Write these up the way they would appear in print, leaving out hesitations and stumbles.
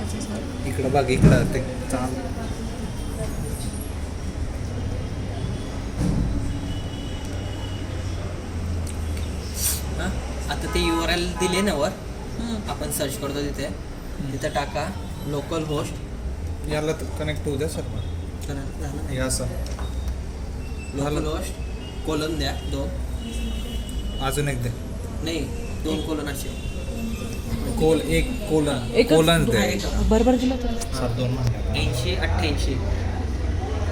कोणाचं सर? इकडं बघ, इकडं ते चाल. हां आता ते URL दिले ना वर, आपण सर्च करतो तिथे, तिथं टाका लोकल होस्ट. याला कनेक्ट होऊ द्या सर. झालं हे असं लोकल होस्ट कोलन द्या 2. अजून एक दे. नाही 2 कोलन असे. एक कोलन एकच कोलन दे. बरोबर दिलं तर सर 2 म्हणतात. 80 88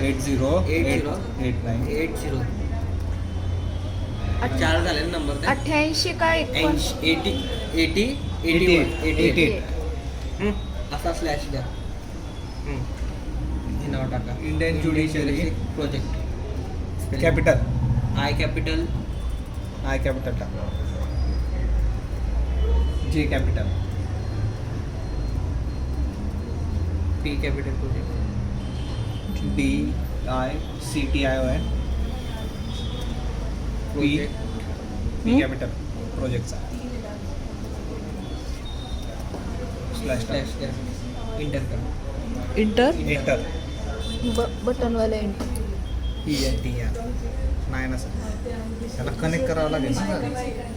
80 89 80 4 झाले ना नंबर ते. 88 का 80 88 असा स्लॅश द्या. हे नाव टाका Indian judiciary project. Capital I capital टाक. J capital. P capital project. DICTION P capital प्रोजेक्टचा स्लॅश स्लॅश द्या. इंटर करा. Enter enter. बटनवाला एंटर. ENTR नाही ना सर, त्याला कनेक्ट करावं लागेल ना सर.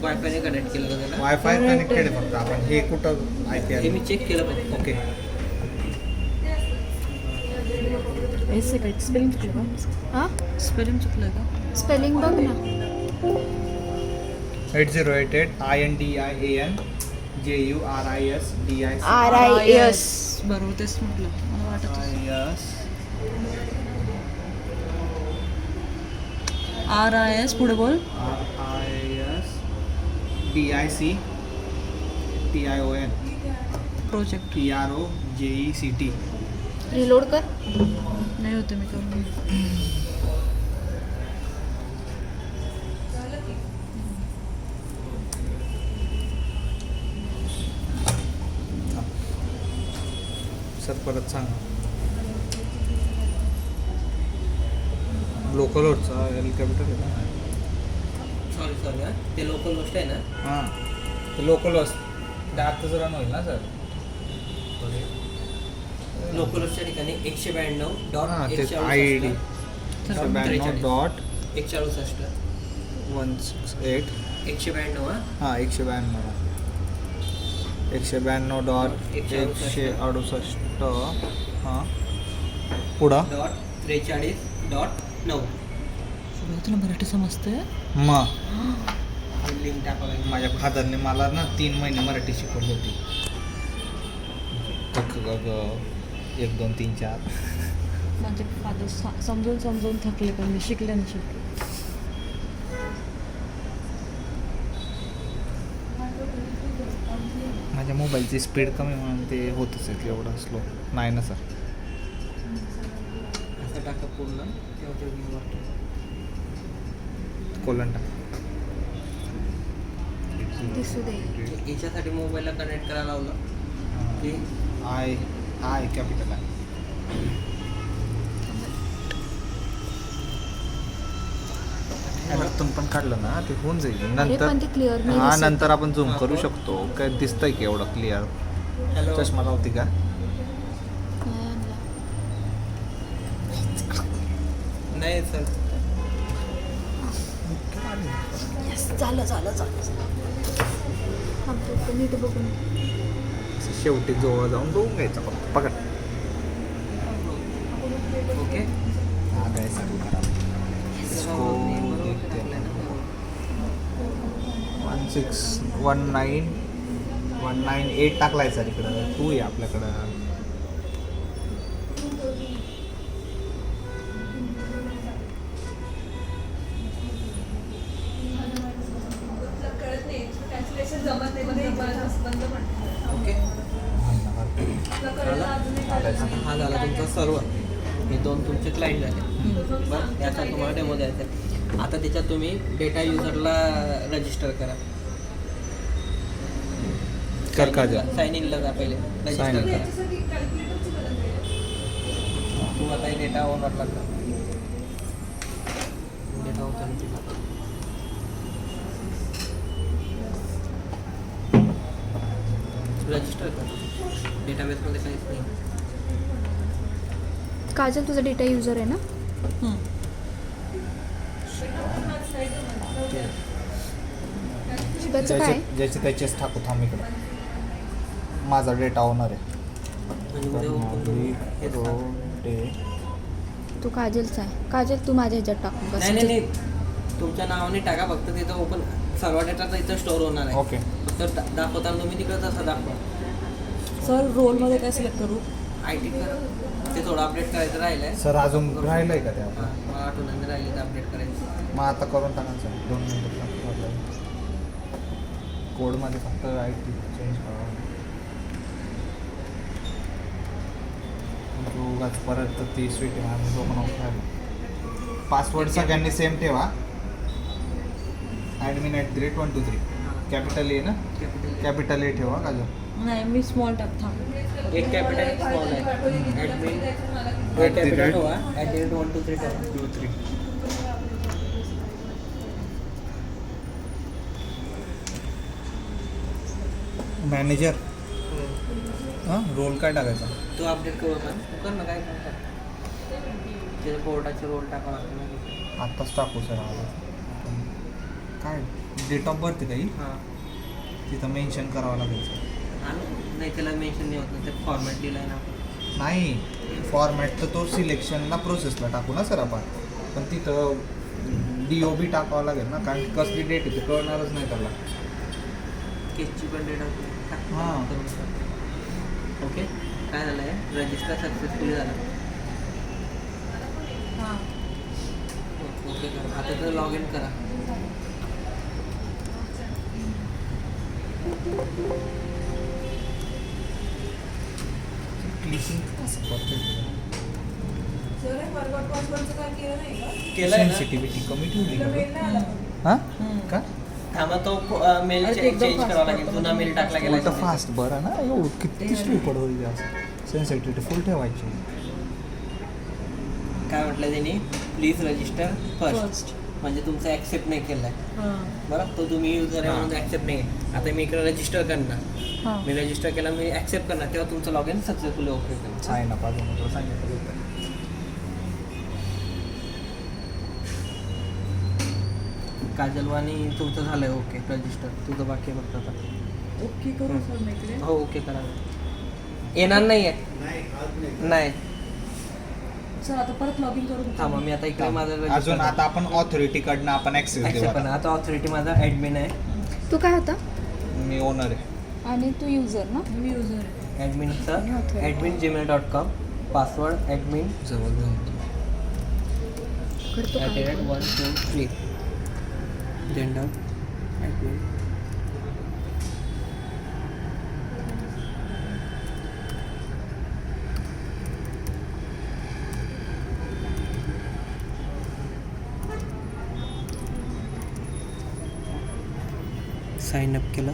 वायफायने कनेक्ट केलं का त्याला? वायफाय कनेक्टेड आहे फक्त. आपण हे कुठं IP हे आहे? मी चेक केलं पाहिजे. ओके. एक सेकंड स्पेलिंग चुकलं का? हां स्पेलिंग चुकलं का? स्पेलिंग बघ ना. 8088 INDIAN JURISDIC RIS. बरोबर तेच म्हटलं मला वाटत IS RIS पुढे बोल. RIS DIC TION project PROJECT. Reload कर. नाही होते मी करून. सर परत सांगा. लोकल होटचा एल कॅपिटल आहे का? सॉरी हां ते लोकल गोष्ट आहे ना. हां ते लोकल होस्ट ते आत्ताच रन होईल ना सर. लोकलच्या ठिकाणी 192 हां डॉट ते ID 192 डॉट 168 168 192 हां 192 192 डॉट 168 हां पुढं डॉट 43 डॉट 9. तुला मराठी समजते? मग लिंक टाकावी. माझ्या फादरने मला ना 3 महिने मराठी शिकवली होती. 1 2 3 4. माझे फादर समजून थकले पण मी शिकले नाही शिकले. माझ्या मोबाईलची स्पीड कमी म्हणून ते होतच आहे एवढं स्लो नाही ना सर. असं टाका पूर्ण तेव्हा ते view वाटतं. कोलन टाक. दिसू दे. याच्यासाठी मोबाईलला कनेक्ट करायला लावलं की आय कॅपिटल आहे. वरतून पण काढलं ना ते होऊन जाईल अरे नंतर. पण ते क्लिअर नाही हा दिसत. नंतर आपण झूम करू शकतो. काय दिसतंय की एवढं क्लिअर? हॅलो चष्मा लावती का? नाही आणला. नाही सर Yes, झालं थांबतो तर नीट बघून. शेवटी जवळ जाऊन बघून घ्यायचं फक्त. पकड. ओके. हा काय सांगू मला. इसको देखते हैं. 16198 टाकलाय सर इकडं. 2 आहे आपल्याकडं. ओके हा झाला तुमचा सर्व्हर. हे 2 तुमचे क्लायंट झाले. बरं याचा तुम्हाला डेमो द्यायचा आहे. आता त्याच्यात तुम्ही डेटा युजरला रजिस्टर करा. कर का जा. साइन इनला जा पहिले Sign रजिस्टर in. करा. तू आता डेटा ओनरला कर. डेटा ऑथॉरिटीला रजिस्टर कर. डेटाबेसमध्ये काहीच नाही. काजल तुझा डेटा युजर आहे ना? शिवाचं काय? ज्याचे त्याचेच टाकू थांब इकडे. माझा डेटा ओनर आहे. म्हणजे उद्या open करू. हेच टाक. रोटे तू काजलचा आहे. काजल तू माझ्या ह्याच्यात टाकून बस. नाही तुमच्या नावाने टाका, फक्त तिथं ओपन सर्व डेटा इथं स्टोअर होणार आहे. ओके. फक्त दाखवताना तुम्ही तिकडे तसं दाखवा. सर रोलमध्ये काय सिलेक्ट करू? IT कर, ते थोडं अपडेट करायचं राहिलं आहे. सर अजून राहिलंय का ते आपण? मला आठवण राहिली तर अपडेट करायचं. मग आता करून टाकायचं 2 मिनिटं कोडमध्ये फक्त IT चेंज करावं. उगाच परत ती स्वीट आम्ही दोघं पासवर्ड सगळ्यांनी सेम ठेवा. admin@123 कॅपिटल ए ना? कॅपिटल ए ठेवा का? नाही मी स्मॉल टाक थांब. एक कॅपिटल एक स्मॉल आहे. ॲडमिन कॅपिटल ठेवा, @123 ठेवा. मॅनेजर हां रोल काय टाकायचा? तो अपडेट करू आपण. तू कर ना, काय करता त्याच्या बोर्डाचे रोल टाकावं लागतं. आत्ताच टाकू सर. काय डेट ऑफ बर्थ काही हां तिथं मेन्शन करावं लागेल सर. नाही त्याला मेन्शन नाही होत ना, ते फॉर्मॅट दिला आहे ना आपण. नाही फॉर्मॅट तर तो सिलेक्शनला प्रोसेसला टाकू ना सर आपण. पण तिथं DOB टाकावं लागेल ना, कारण कसली डेट आहे ते कळणारच नाही त्याला. केसची पण डेट हां. ओके. काय झालं आहे, रजिस्टर सक्सेसफुल झालं. हां ओके करा. आता तर लॉग इन करा. क्लिकिंग कसं परफेक्ट केलं आहे ना? सेन्सिटिव्हिटी कमी ठेवली का? हां का? थांबा, तो मेल अरे ते चेंज एकदम करावा लागेल. जुना मेल टाकला गेला उलट फास्ट बरं ना. एवढं किती स्ट्रीपड होईल असं. सेन्सिटिव्हिटी फुल ठेवायची. काय म्हटलं त्यांनी, प्लीज रजिस्टर फर्स्ट. फर्स्ट. म्हणजे तुमचं ॲक्सेप्ट नाही केलं आहे हां बरं. तो तुम्ही युजर आहे म्हणून ॲक्सेप्ट नाही आहे. आता मी इकडे रजिस्टर करणार. हां मी रजिस्टर केला, मी ॲक्सेप्ट करणार, तेव्हा तुमचं लॉग इन सक्सेसफुल ओके करणार. साइन अप अजून तुला सांगितलं होतं. काजलवाणी तुमचं झालं आहे ओके रजिस्टर. तुझं बाकी आहे फक्त आता. ओके करू सर मी इकडे. हो ओके करा. येणार नाही आहे. नाही सर आता परत लॉग इन करू. थांबा, मी आता इकडे माझं अजून आता आपण ऑथॉरिटीकडनं आपण ॲक्सेस ॲक्सेप्ट करणार. देऊ. आता ऑथॉरिटी माझा ॲडमिन आहे. तू काय होता? मी ओनर आहे. आणि तू युजर ना? मी युजर आहे. ॲडमिनचा आणि authority. @gmail.com पासवर्ड ॲडमिन जवळ जाऊन करतो काय? @123 जेंडर ॲडमिन. साइन अप केलं.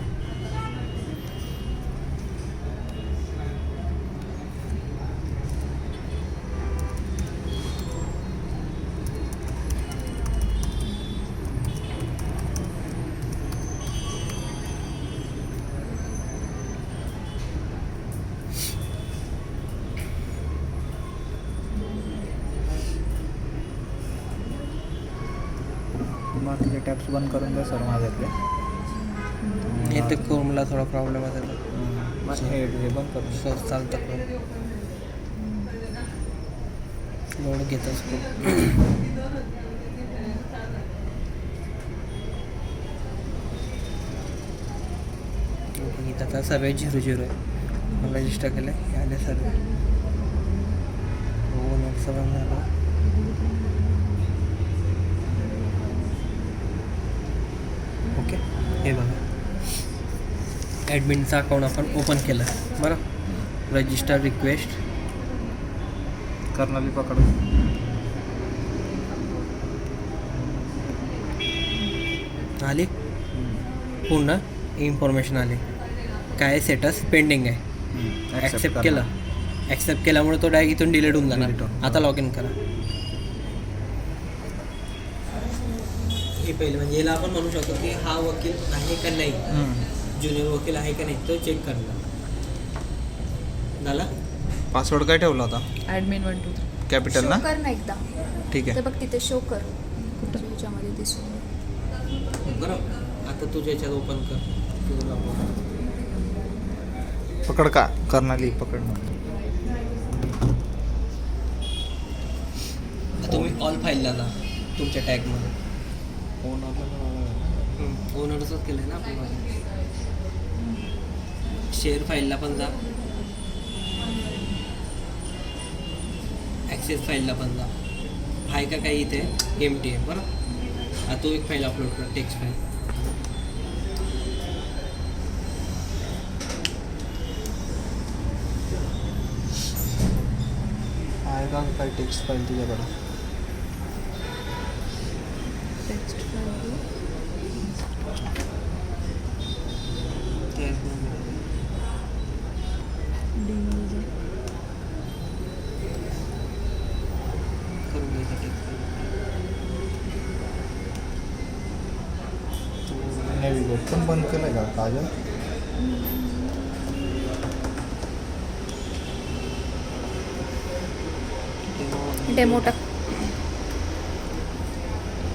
बाकीचे टॅप्स बंद करून द्या सर माझ्यातले. हे तर क्रोमला थोडा प्रॉब्लेम आहे हे बंद करून द्या. सर चालतं क्रोम लोड घेत असतो. इथं आता सर्व 0 आहे. रजिस्टर केलं आहे. हे आले सर्व. हो नोट सगळं झालं. ओके. हे बघा ॲडमिनचं अकाउंट आपण ओपन केलं बरं. रजिस्टर रिक्वेस्ट कर्नली पकडून आली. पूर्ण इन्फॉर्मेशन आली. काय स्टेटस पेंडिंग आहे. ॲक्सेप्ट केलं. ॲक्सेप्ट केल्यामुळे तो डायरेक्ट इथून डिलीट होऊन जाणार. आता लॉग इन करा. हे पहिले म्हणजे याला आपण म्हणू शकतो की हा वकील आहे का नाही, ज्युनियर वकील आहे का नाही तो चेक करणार. झाला. पासवर्ड काय ठेवला होता? ॲडमिन 1 2 3. कॅपिटल शो ना? कर ना एकदा. ठीक ते आहे. बघ तिथे शो कर. कुठं ह्याच्यामध्ये दिसून. बरं आता तुझ्या याच्यात ओपन कर. तुझं लॉग पकड का कर्नाली पकड ना. तुम्ही ऑल फाईलला जा तुमच्या टॅगमध्ये. ओनरचंच केलं आहे ना आपण. शेअर फाईलला पण जा. ॲक्सेस फाईलला पण जा. आहे का काही इथे एमटी आहे. बरं आता तो एक फाईल अपलोड कर. Text file. आहे का काय टेक्स्ट फाईल तुझ्याकडे? टेक्स्ट फाईल डी करून घ्यायचा टेक्स्ट फाईल. नेव्हिगेट पण बंद केलं का काजल? डेमो टाक.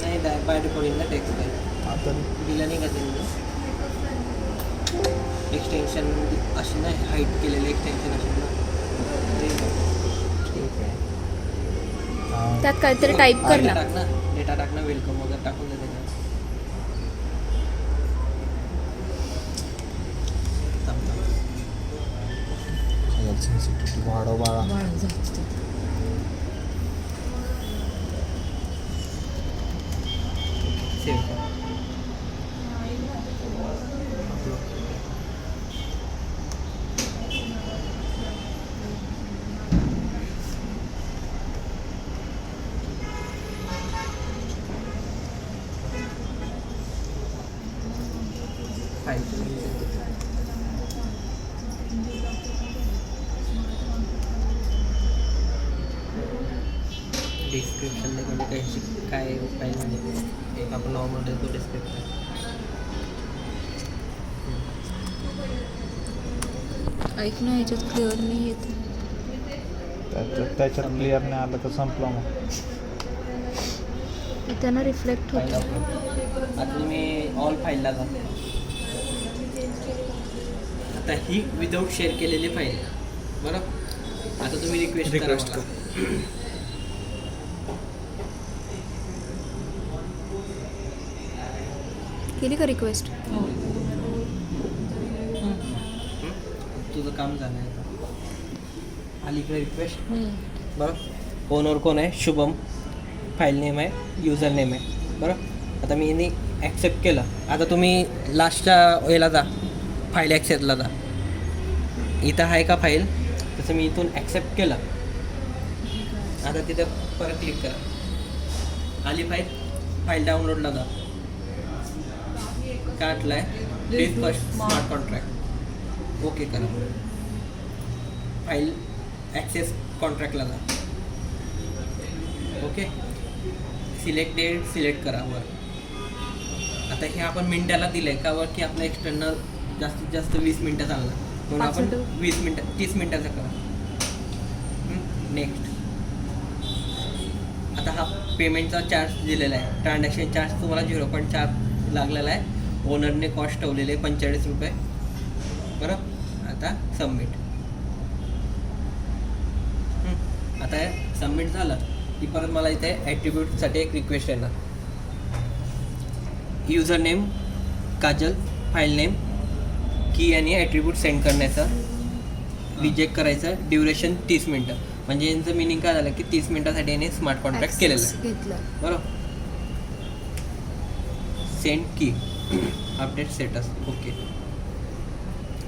नाही बाय डिफॉल्टला टेक्स्ट फाईल आता दिला नाही का त्यांनी. एक्सटेन्शन अशी नाही हाईट केलेलं एक्सटेन्शन असेल ना. ठीक आहे. त्यात काहीतरी टाईप कर ना. टाक ना. डेटा टाक ना. वेलकम वगैरे टाकून दे त्याच्यात. थांब, थांब. सेन्सिटिव्हिटी वाढव बाळा. वाढ जास्त. सेव्ह कर. फाईल डिस्क्रिप्शन म्हणजे काही काय फाईल म्हणजे एक आपण नॉर्मल देतो डिस्क्रिप्शन. ऐक ना ह्याच्यात क्लिअर नाही येत. त्याच्यात क्लिअर नाही आलं तर संपलं मग. ते त्यांना रिफ्लेक्ट फाईल होतं. अपलोड. आता तुम्ही ऑल फाईलला जा. आता ही विदाऊट शेअर केलेली फाईल. बरं आता तुम्ही रिक्वेस्ट Request करा. केली का रिक्वेस्ट? हो. तुझं काम झालं आहे आता. आली का रिक्वेस्ट? हम्म. बरं ओनर कोण आहे? शुभम. फाईल नेम आहे. युजर नेम आहे. बरं आता मी यांनी ॲक्सेप्ट केलं. आता तुम्ही लास्टच्या याला जा. फाईल ॲक्सेप्टला जा. इथं आहे का फाईल? तसं मी इथून ॲक्सेप्ट केलं. आता तिथं परत क्लिक करा. आली फाईल. फाईल डाउनलोडला जा. काटला आहे. Read first smart contract. Okay करा. फाईल ॲक्सेस कॉन्ट्रॅक्टला जा. ओके सिलेक्ट डेट सिलेक्ट करा वर. आता हे आपण मिनटाला दिलं आहे का वर की आपलं एक्सटर्नल जास्तीत जास्त 20 मिनटं चालणार. म्हणून 5 आपण मिनिटं? 20 मिनटं 30 मिनटाचं करा. नेक्स्ट. आता हा पेमेंटचा चार्ज दिलेला आहे. ट्रान्झॅक्शन चार्ज तुम्हाला 0.4 लागलेला आहे. ओनरने कॉस्ट ठेवलेले 45 रुपये. बरं आता सबमिट. आता सबमिट झालं की परत मला इथे ॲट्रिब्यूटसाठी एक रिक्वेस्ट येणार. User name Kajal. File name की आणि ॲट्रिब्यूट सेंड करायचं. रिजेक्ट करायचं. ड्युरेशन 30 मिनटं. म्हणजे यांचं मिनिंग काय झालं की 30 मिनटासाठी याने स्मार्ट कॉन्ट्रॅक्ट केलेलं आहे. घेतलं. बरोबर. सेंड की अपडेट स्टेटस. ओके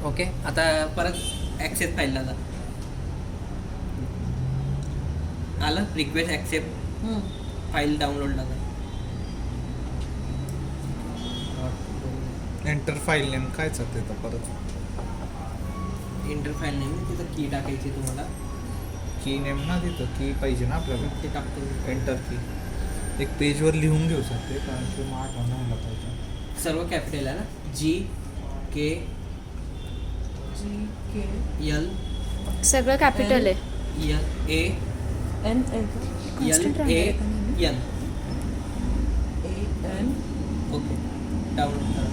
ओके आता परत ॲक्सेस फाईलला जा. आलं रिक्वेस्ट ॲक्सेप्ट. हम्म. फाईल डाउनलोडला जा. एंटर फाईल नेम काय चालते तर परत इंटर फाईल नेम तिथं की टाकायची तुम्हाला. की नेम ना तिथं की पाहिजे ना आपल्याला. ते टाकतो. एंटर की एक पेजवर लिहून घेऊ शकते कारण की मग आठवण व्हायला पाहिजे. सर्व कॅपिटल आहे ना. GK GK L सगळं कॅपिटल आहे. एन Constant राहणार आहे का नेहमी? एन एन ओके डाउनलोड करा.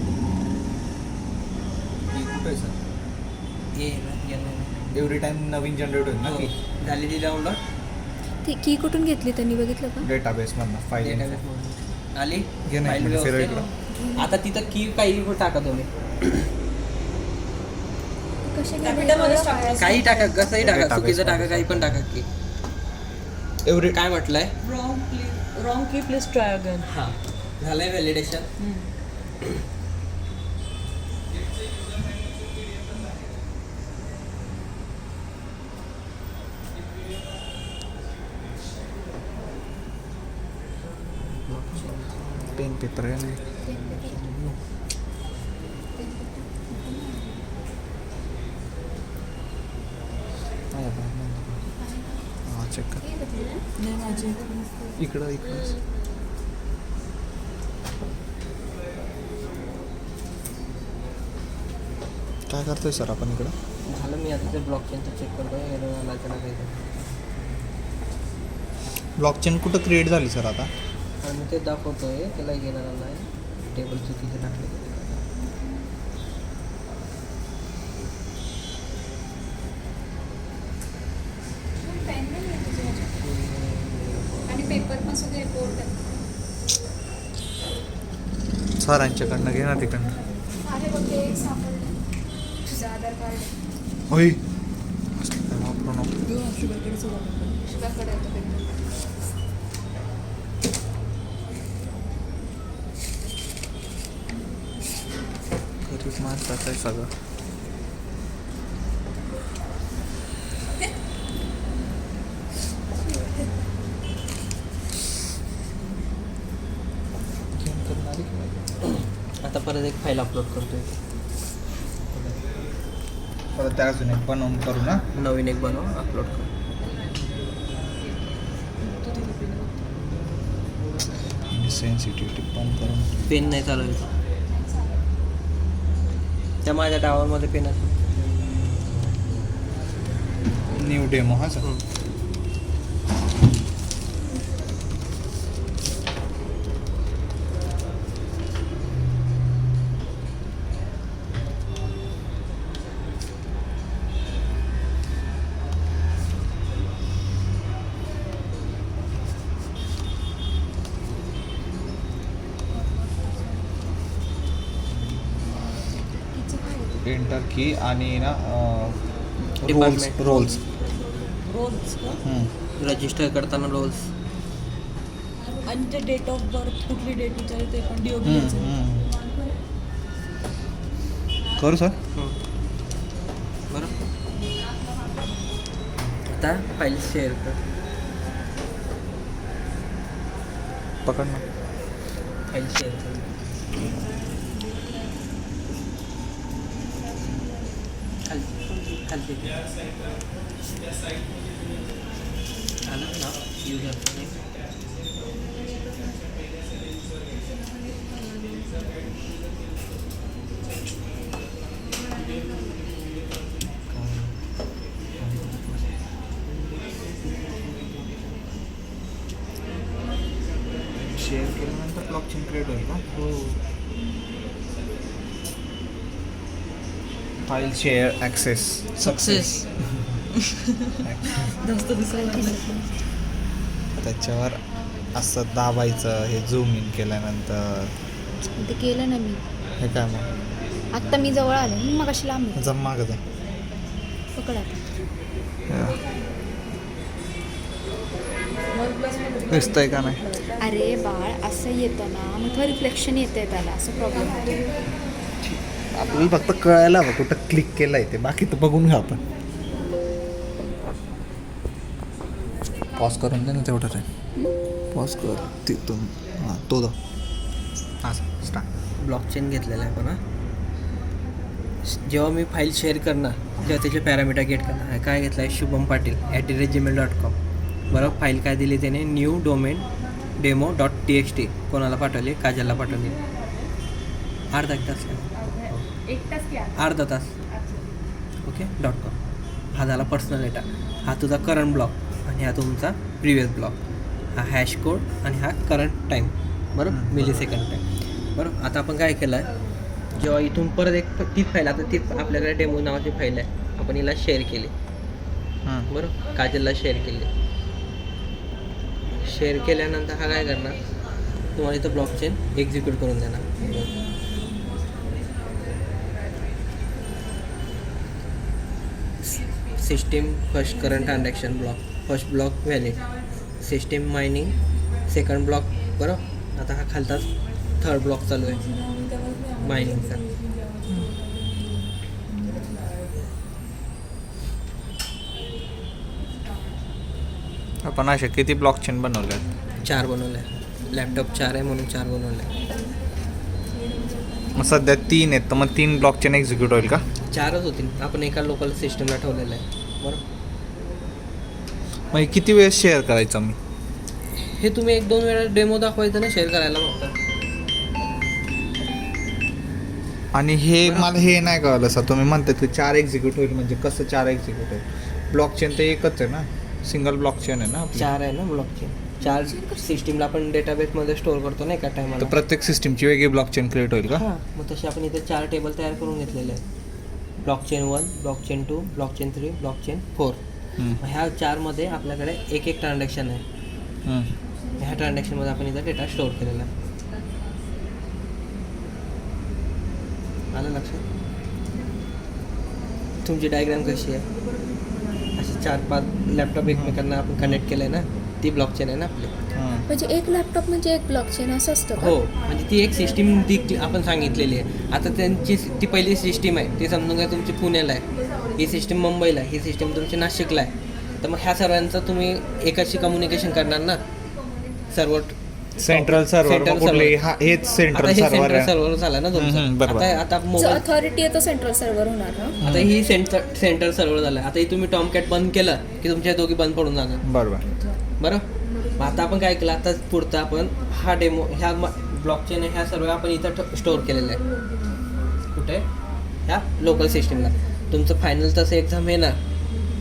कुठे सर एन एव्हरी टाइम नवीन जनरेट होईल ना की झाली ती डाउनलोड. ती की कुठून घेतली त्यांनी बघितलं का? डेटाबेसमधनं फाईल डेटाबेस आली घे ना, फाईल म्हणजे फिरव व्यवस्थित. आता तिथं की काही टाका तुम्ही, कसे काही टाका, कसंही टाका, Database चुकीचं टाका, मध्ये काही पण टाका की. एव्हरी काय म्हटलंय? रॉंग की प्लीज ट्राय अगेन. हां झालंय व्हॅलिडेशन. पेन पेपर आहे नाही हां चेक कर नाही माझे इकडं काय करतोय सर आपण इकडं? झालं, मी आता ते ब्लॉक चेनचं चेक करतोय. मला त्याला काही ब्लॉकचेन कुठं क्रिएट झाली सर आता? आणि ते दाखवतोय त्याला गेला नाही, टेबल चुकीचे टाकले. आणि पेपर पण सगळे रिपोर्ट सरांच्याकडनं घे ना तिकडनं. आहे बघ, एक सापडलं तुझं आधार कार्ड होय असं काय वापरू नको. शुभेकडे सुद्धा शिवाकडे येतो पेपर. गरीब माणसाचं आहे सगळं. आता परत एक फाईल अपलोड करतोय. परत त्या अजून एक बनवून करू ना. नवीन एक बनव, अपलोड कर. सेन्सिटिव्हिटी पण करून पेन नाही चालवायचं. त्या माझ्या टावरमध्ये पेन आहे. न्यू डेमो हा सर. एंटर की आणि ना रोल्स Department. रोल्स रोज का रजिस्टर करताना रोल्स. आणि ते डेट ऑफ बर्थ कुठली डेट विचारते ते पण DOB करू सर. बरं, आता फाईल शेअर कर. पकड ना. फाईल शेअर कर. खालती आलं ना युजरचं नेम. शेअर केल्यानंतर ब्लॉकचेन क्रिएट होईल का? हो. File share access success. जास्त दिसायला लागलं. त्याच्यावर असं दाबायचं. हे झूम इन केल्यानंतर ते केलं ना मी हे काय मग आत्ता मी जवळ आले, मग अशी लांब आहे. जम मागं जा. पकड आता. दिसतंय का नाही? अरे बाळ, असं येतं ना, मग थोडं रिफ्लेक्शन येतंय त्याला, असं प्रॉब्लेम होतो. आपल्याला फक्त कळायला हवं कुठं क्लिक केलंय ते. बाकी तर बघून घ्या आपण. पॉज करून दे ना तेवढं टाईम. पॉज कर तिथून. हां तो दा. हां स्टार्ट. ब्लॉकचेन घेतलेला आहे पण हा. जेव्हा मी फाईल शेअर करणार तेव्हा त्याचे पॅरामीटर गेट करणार आहे. काय घेतलं आहे? शुभम पाटील @gmail.com. बरोबर, फाईल काय दिली त्याने? New domain demo.txt. कोणाला पाठवली? काजलला पाठवली. अर्धा तास. Okay .com. हा झाला पर्सनल डेटा, हा तुझा करंट ब्लॉक आणि हा तुमचा प्रिव्हियस ब्लॉक, हा हॅश कोड आणि हा करंट टाईम. बरोबर, मिली सेकंड टाईम. बरोबर, आता आपण काय केलं आहे, जेव्हा इथून परत एक तीच फाईल, आता तीच आपल्याकडे डेमो नावाची फाईल आहे, आपण हिला शेअर केली. बरोबर, काजलला शेअर केली. शेअर केल्यानंतर हा काय करणार, तुम्हाला इथं ब्लॉकचेन एक्झिक्यूट करून देणार. System first current transaction block, first block valid, system mining second block. बरोबर, आता हा खालताच थर्ड ब्लॉक चालू आहे मायनिंगचा. आपण अशा किती ब्लॉकचेन बनवल्यात? 4 बनवल्या. लॅपटॉप 4 आहे म्हणून 4 बनवल्या. मग सध्या 3 आहेत, तर मग 3 ब्लॉकचेन एक्झिक्यूट होईल का? 4च होतील, आपण एका लोकल सिस्टमला ठेवलेलं आहे. बरोबर, मग किती वेळेस शेअर करायचं मी? हे तुम्ही 1-2 वेळा डेमो दाखवायचं ना शेअर करायला फक्त. आणि हे मला हे नाही कळलं सर, तुम्ही म्हणतात की 4 एक्झिक्यूट होईल, म्हणजे कसं 4 एक्झिक्यूट होईल? ब्लॉकचेन तर एकच आहे ना, सिंगल ब्लॉकचेन आहे ना आपली. 4 आहे ना ब्लॉकचेन. 4 सिस्टीमला आपण डेटाबेसमध्ये स्टोअर करतो ना एका तर टायमाला. प्रत्येक सिस्टीमची वेगळी ब्लॉकचेन क्रिएट होईल का? हां, मग तसे आपण इथे 4 टेबल तयार करून घेतलेले आहेत. Blockchain 1, blockchain 2, blockchain 3, blockchain 4. ह्या 4मध्ये आपल्याकडे एक ट्रान्झॅक्शन आहे. ह्या ट्रान्झॅक्शनमध्ये आपण इथं डेटा स्टोअर केलेला आहे. आलं लक्षात? तुमची डायग्राम कशी आहे, अशी 4-5 लॅपटॉप एकमेकांना आपण कनेक्ट केलं आहे ना, ती ब्लॉकचेन आहे ना आपली. म्हणजे एक लॅपटॉप म्हणजे एक ब्लॉकचेन असं असतं का? हो, म्हणजे ती एक सिस्टीम ती आपण सांगितलेली आहे. आता त्यांची ती पहिली सिस्टीम आहे, ती समजून घ्या तुमची पुण्याला आहे, ही सिस्टीम मुंबईला आहे, ही सिस्टीम तुमची नाशिकला आहे. तर मग ह्या सर्वांचं तुम्ही एकाशी कम्युनिकेशन करणार ना, सर्व्हर सेंट्रल सर्व्हर कुठले? हा हेच सेंट्रल सर्व्हर आहे. सर्व्हर झाला ना तुमचं. बरोबर. आता जो मोबाईल, अथॉरिटी आहे तो सेंट्रल सर्व्हर होणार ना. आता ही सेंटर सर्व्हर झालं. आता ही तुम्ही टॉमकॅट बंद केलं की तुमच्या दोघी बंद पडून जाणार. बरोबर. बरं, मग आता आपण काय केलं, आता पुढचं आपण हा डेमो, ह्या ब्लॉकचेन ह्या सर्व आपण इथं स्टोअर केलेलं आहे. कुठे? ह्या लोकल सिस्टीमला. तुमचं फायनल तसं एक्झाम येणार,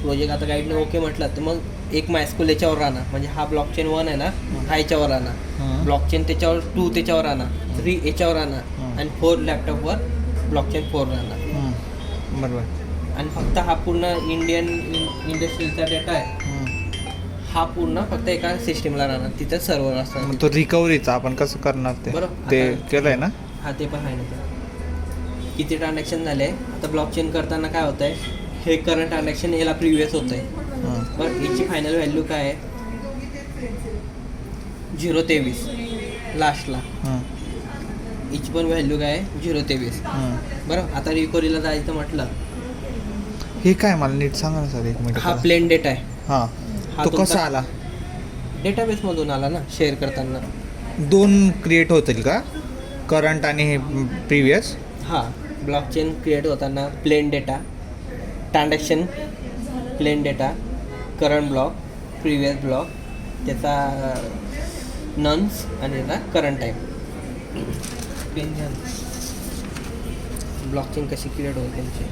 प्रोजेक्ट आता गाईडने ओके म्हटलं तर मग एक मायस्कूल याच्यावर राहणार, म्हणजे हा ब्लॉकचेन 1 आहे ना, हा याच्यावर राहणार, ब्लॉकचेन त्याच्यावर 2 त्याच्यावर राहणार, 3 याच्यावर राहणार आणि 4 लॅपटॉपवर ब्लॉकचेन 4 राहणार. बरोबर. आणि फक्त हा पूर्ण इंडियन इंडस्ट्रीचा डेटा आहे, हा पूर्ण फक्त एका सिस्टीमला राहणार, तिथं सर्व्हर असतात. मग तो रिकव्हरीचा आपण कसं करणार ते? बरोबर. ते केलंय ना? हा, ते पण आहे ना. ते किती ट्रान्झॅक्शन झाले, आता ब्लॉकचेन करताना काय होतं आहे, हे करंट ट्रान्झॅक्शन याला प्रिव्हियस होतं आहे. बरं, याची फायनल व्हॅल्यू काय आहे, 0-23 लास्टला. याची पण व्हॅल्यू काय आहे, 0-23. बरं, आता रिकव्हरीला जायचं म्हटलं, हे काय मला नीट सांगा ना सर, एक मिनिट. हा प्लेन डेटा आहे. हां, हा तो तुमचा कसा आला? डेटाबेसमधून आला ना, शेअर करताना. 2 क्रिएट होतील का, करंट आणि हे प्रिव्हियस? हां, ब्लॉकचेन क्रिएट होताना plain data, transaction plain data, current block, previous block, त्याचा नन्स आणि त्याचा करंट टाईम. ब्लॉकचेन कशी क्रिएट होईल त्यांची.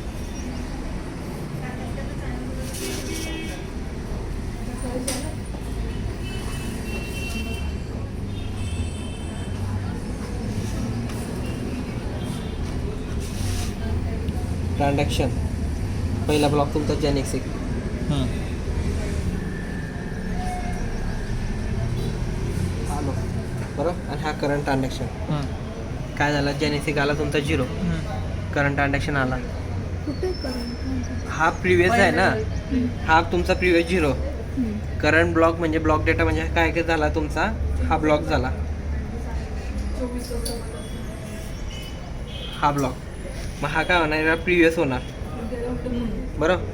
ट्रान्झॅक्शन पहिला ब्लॉक तुमचा जेनेक्सिक, आलो बरोबर. आणि हा करंट ट्रान्झॅक्शन काय झाला, जेनेसिक आला तुमचा 0, करंट ट्रान्झॅक्शन आला. कुठे करंट? हा प्रिव्हियस आहे ना, हा तुमचा प्रिव्हियस 0. करंट ब्लॉक म्हणजे ब्लॉक डेटा म्हणजे काय काय झाला तुमचा, हा ब्लॉक झाला, हा ब्लॉक. मग हा काय होणार, प्रिव्हियस होणार. बरं,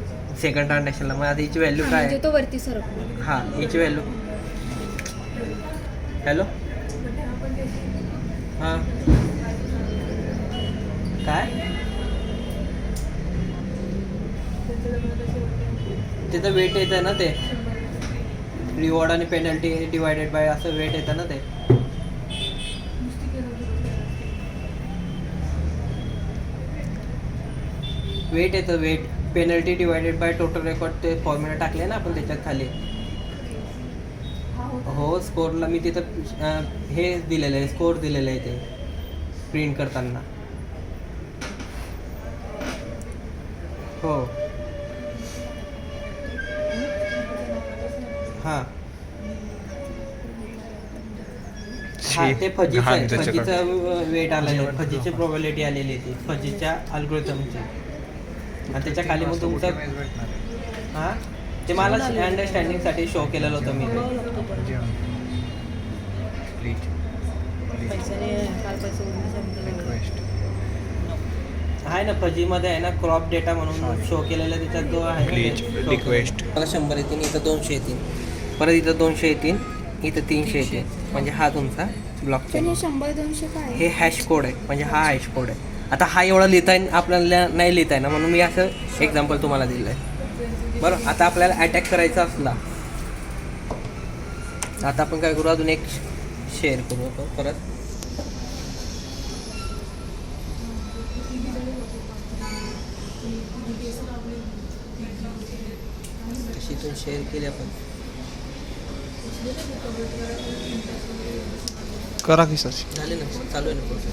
सेकंड ट्रान्झॅक्शनला. मग आता याची व्हॅल्यू काय आहे, म्हणजे तो वरती सरकतो. हां, याची व्हॅल्यू, हॅलो हां काय, तिथं वेट येतं ना, ते रिवॉर्ड आणि पेनल्टी डिवायडेड बाय असं वेट येतं ना, ते वेट येतं, weight penalty divided by total record ते फॉर्म्युला टाकले ना आपण त्याच्यात खाली. हो स्कोरला मी तिथं हे दिलेलं आहे, स्कोर दिलेलं आहे ते प्रिंट करताना. हो हां हा ते फजीचं आहे, फजीचं वेट आलेलं आहे, फजीची प्रोबॅबिलिटी आलेली आहे ती फजीच्या अल्गोरिथमची. आणि त्याच्या खाली मग तुमचं हां ते मला अंडरस्टँडिंगसाठी शो केलेलं होतं मी ते. आहे ना फजीमध्ये आहे ना क्रॉप डेटा म्हणून शो केलेला त्याच्यात जो आहे रिक्वेस्ट मला 100 येतील, इथं 200 येतील, परत इथं 200 येतील, इथं 300 येतील. म्हणजे हा तुमचा ब्लॉक पण चेन. हे 100-200 काय हे हॅश कोड आहे, म्हणजे हा हॅश कोड आहे. आता हा एवढा लिहिता आपल्याला नाही लिहिता ना, म्हणून मी असं एक्झाम्पल तुम्हाला दिलं आहे. बरं आता आपल्याला अटॅक करायचा असला, आता आपण काय करू, अजून एक शेअर करू आपण परत. कशीतून शेअर केली आपण करा की सर. झाले ना, चालू आहे ना प्रोसेस.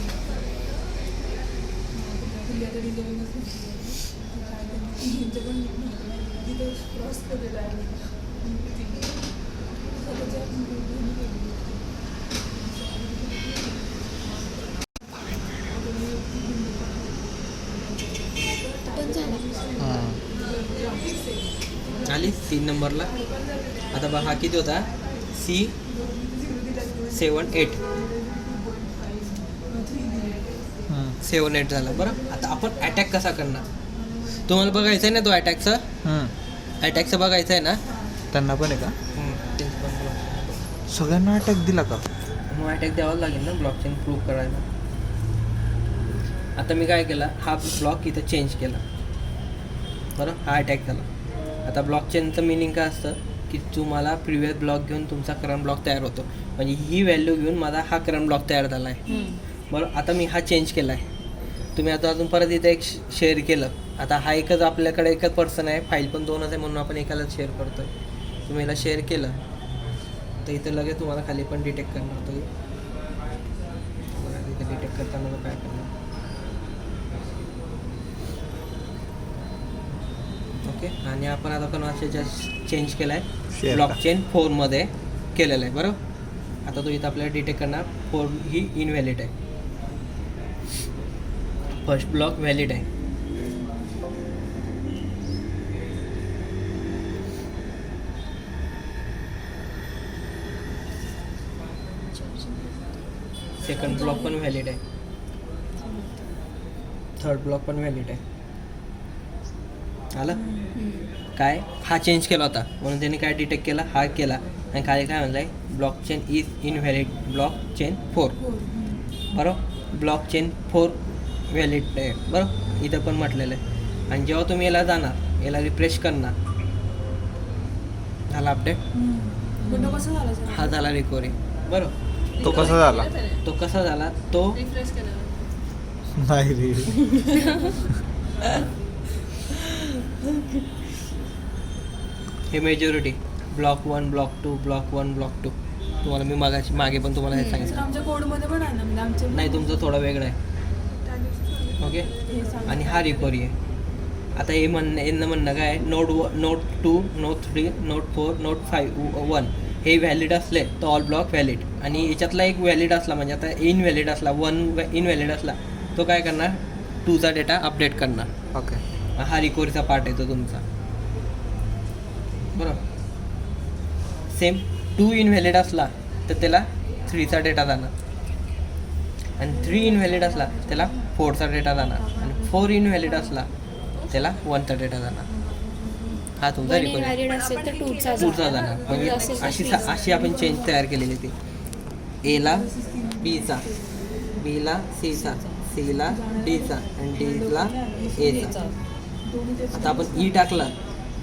पण झाला. आली 3 नंबरला. आता बघा हा किती होता, C78 78 झाला. बरं आता आपण अटॅक कसा करणार, तुम्हाला बघायचं आहे ना तो अटॅकचा बघायचा आहे ना. त्यांना पण आहे का, त्यांचं पण blockchain. सगळ्यांना अटॅक दिला का. मग अटॅक द्यावाच लागेल ना ब्लॉकचेन प्रूव्ह करायला. आता मी काय केला, हा ब्लॉक इथं चेंज केला. बरं हा अटॅक झाला. आता ब्लॉकचेनचं मिनिंग काय असतं की तुम्हाला प्रिव्हियस ब्लॉक घेऊन तुमचा करंट ब्लॉक तयार होतो. म्हणजे ही व्हॅल्यू घेऊन माझा हा करंट ब्लॉक तयार झाला आहे. बरं आता मी हा चेंज केला आहे. तुम्ही आता अजून परत इथं एक शेअर केलं. आता हा एकच आपल्याकडे एकच पर्सन आहे, फाईल पण 2च आहे, म्हणून आपण एकालाच शेअर करतो आहे. तुम्ही याला शेअर केलं तर इथं लगेच तुम्हाला खाली पण डिटेक्ट करणार होतं. इथं डिटेक्ट करताना काय करणार, ओके. आणि आपण आता कोणाच्या चेंज केला आहे, ब्लॉकचेन 4मध्ये केलेलं आहे. बरोबर आता तो इथं आपल्याला डिटेक्ट करणार 4 ही इनव्हॅलिड आहे, फर्स्ट ब्लॉक व्हॅलिड आहे. सेकंड ब्लॉक पण व्हॅलिड आहे, थर्ड ब्लॉक पण व्हॅलिड आहे. आलं काय, हा चेंज केला होता म्हणून त्याने काय डिटेक्ट केला, हा केला. आणि खाली काय म्हणलं आहे, ब्लॉकचेन इज इनव्हॅलिड ब्लॉकचेन 4. बरोबर ब्लॉकचेन 4 व्हॅलिड आहे. बरोबर इथं पण म्हटलेलं आहे. आणि जेव्हा तुम्ही याला जाणार, याला रिफ्रेश करणार, झाला अपडेट, हा झाला रिकव्हरी. बरोबर तो कसा झाला, तो कसा झाला, तो नाही रे. हे majority block 1 block 2 block 1 block 2 तुम्हाला मी मागे पण तुम्हाला हे सांगितलं. आमच्या कोडमध्ये पण आहे ना, म्हणजे आमच्या नाही तुमचं थोडं वेगळं आहे. ओके आणि हा रिकव्हरी आहे. आता हे यांना म्हणणं काय आहे, नोट 2 नोट 3 नोट 4 नोट 5 1 हे व्हॅलिड असले तर ऑल ब्लॉक व्हॅलिड. आणि याच्यातला एक व्हॅलिड असला, म्हणजे आता इनव्हॅलिड असला, 1 इनव्हॅलिड असला, तो काय करणार, 2चा डेटा अपडेट करणार. ओके हा रिकव्हरीचा पार्ट येतो तुमचा. बरोबर सेम 2 इनव्हॅलिड असला तर त्याला 3चा डेटा जाणार, आणि 3 इनव्हॅलिड असला त्याला 4चा डेटा जाणार, आणि 4 इनव्हॅलिड असला त्याला 1चा डेटा जाणार. हा तुमचा रिकव्हरी इनव्हॅलिड असेल तर 2चा जाणार. म्हणजे अशी आपण चेंज तयार केलेली ती. एला बीचा, बीला सीचा, सीला डीचा आणि डीला एचा. आता आपण ई टाकला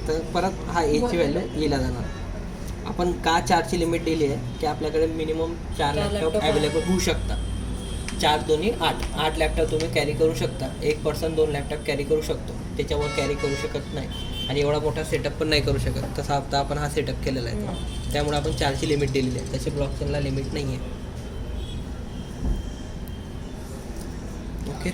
तर परत हा एची व्हॅल्यू ईला जाणार. आपण का 4ची लिमिट दिली आहे की आपल्याकडे मिनिमम 4 लॅपटॉप अवेलेबल होऊ शकतात. 4 2 8 लॅपटॉप तुम्ही कॅरी करू शकता. एक पर्सन 2 लॅपटॉप कॅरी करू शकतो. त्याच्यावर कॅरी करू शकत नाही आणि एवढा मोठा सेटअप पण नाही करू शकत. तसा आता आपण हा सेटअप केलेला आहे, त्यामुळे आपण 4ची लिमिट दिलेली आहे. तशी ब्लॉकचेनला लिमिट नाही आहे. ओके.